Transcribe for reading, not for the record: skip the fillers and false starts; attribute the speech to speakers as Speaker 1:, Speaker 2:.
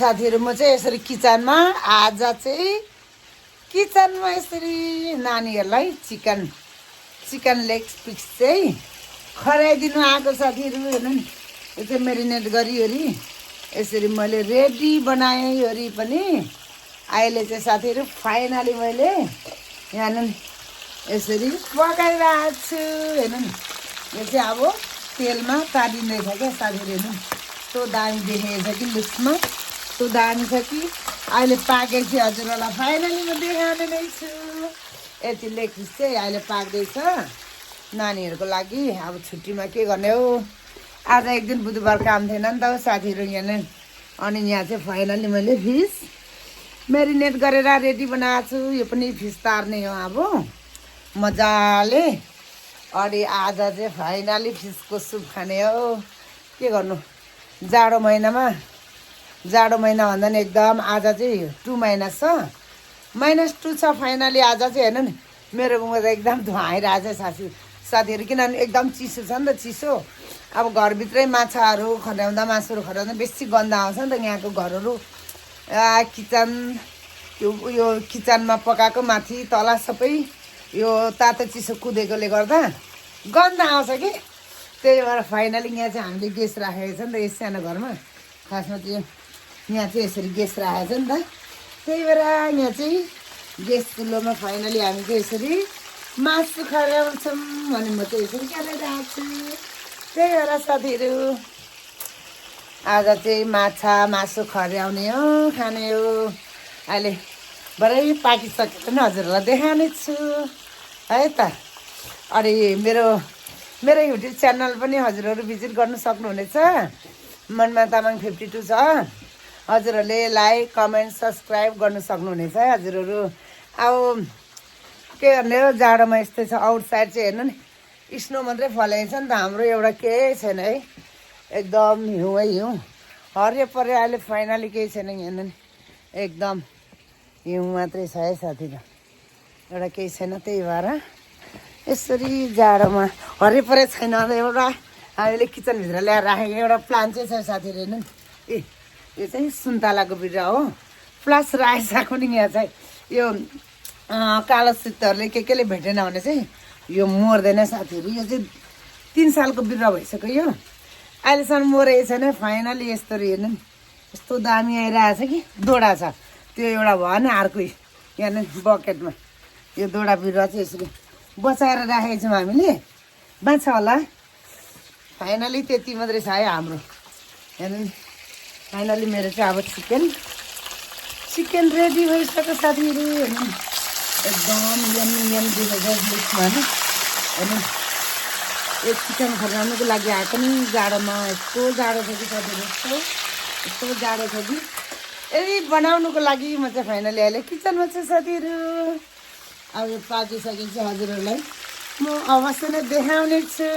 Speaker 1: साथीहरु म चाहिँ यसरी किचनमा आज चाहिँ किचनमा यसरी नानीहरुलाई चिकन लेग पिस चाहिँ खराइदिनु आएको साथीहरु हेर्नु नि यो चाहिँ मेरिनेट गरिओरी यसरी मैले रेडी बनाएओरी पनि अहिले चाहिँ साथीहरु फाइनली मैले यहाँ नि यसरी पकाइरहेको छु हेर्नु नि यो चाहिँ अब तेलमा तारिँदैछ क्या साथीहरु हेर्नु त्यो दामी देखेको छ कि लुक्समा त्यो दामी छ कि अहिले पाकेपछि हजुरहरूलाई फाइनली म देखाउने नै छु यति लेग पिस चाहिँ अहिले पाक्दैछ नानीहरूको लागि अब छुट्टीमा के गर्ने हो आज एक दिन बुधबार काम थिएन नि त साथीहरू यहाँ नै अनि यहाँ चाहिँ फाइनली मैले फिस मेरिनेट गरेर रेडी बनाएको छु यो पनि फिस तार्ने हो अब मजाले अनि आज चाहिँ फाइनली फिसको सुप खाने हो के गर्नु जाडो महिना भन्दा नि एकदम आज चाहिँ 2 माइनस छ -2 छ फाइनली आज चाहिँ हेर्नु नि मेरो मुखमा त एकदम धुवाइरहेको छ साथीहरू किनभने एकदम चिसो छ नि त चिसो अब घरभित्रै माछाहरू खन्याउँदा मासुहरू खन्याउँदा बेसी गन्ध आउँछ नि त यहाँको घरहरू किचन यो किचनमा पकाएको माथि तल सबै यो तातो चिसो कुदेकोले गर्दा गन्ध आउँछ कि त्यही भएर फाइनली यहाँ चाहिँ हामीले ग्यास राखेको छ नि त यस सानो घरमा खासमा चाहिँ यहाँ चाहिँ यसरी ग्यास राखेको छ नि त त्यही भएर यहाँ चाहिँ ग्यास चुल्होमा फाइनली हामी चाहिँ यसरी मासु खर्याउँछौँ अनि म चाहिँ यसरी खेलाइरहेको छु त्यही भएर साथीहरू आज चाहिँ मासु खर्याउने हो खाने हो अहिले भरै पाकिसकेर पनि हजुरहरूलाई देखाउने छु है त अनि मेरो युट्युब च्यानल पनि हजुरहरू भिजिट गर्नु सक्नुहुनेछ मनमा तामाङ 52 छ हजुरहरूले लाइक कमेन्ट सब्सक्राइब गर्नु सक्नुहुनेछ है हजुरहरू अब के गर्ने हो जाडोमा यस्तै छ आउटसाइड चाहिँ हेर्नु नि स्नो मात्रै फलेको छ नि त हाम्रो एउटा केही छैन है एकदम हिउँै हिउँ हरियो पर्यो अहिले फाइनली केही छैन हेर्नु नि एकदम हिउँ मात्रै छ है साथी त एउटा केही छैन त्यही भएर यसरी जाडोमा हरियो परेको छैन एउटा हामीले किचनभित्र ल्याएर राखेको एउटा प्लान्ट चाहिँ छ साथीहरू हेर्नु नि यो चाहिँ सुन्तलाको बिरुवा हो प्लस राइसाको नि यहाँ चाहिँ यो कालो सित्तहरूले केले भेटेन भने चाहिँ यो मर्दैन साथीहरू यो चाहिँ 3 सालको बिरुवा भइसक्यो यो अहिलेसम्म मरेको छैन फाइनली यस्तो हेर्नु नि यस्तो दामी आइरहेको छ कि दोडा छ त्यो एउटा भएन अर्कै यहाँ नि बकेटमा यो दोडा बिरुवा चाहिँ यसरी बचाएर राखेको छौँ हामीले बाँच्छ होला फाइनली त्यति मात्रै छ है हाम्रो हेर्नु नि फाइनली मेरो चाहिँ अब चिकन रेडी भइसक्यो साथीहरू हेर्नु नि एकदम यम दिएको लुक्समा होइन यो चिकन खर्याउनुको लागि आएको नि जाडोमा यस्तो जाडो छ कि साथीहरू यस्तो जाडो छ कि यदि बनाउनुको लागि म चाहिँ फाइनली अहिले किचनमा छु साथीहरू अब यो पाकिसकेपछि हजुरहरूलाई म अवश्य नै देखाउने छु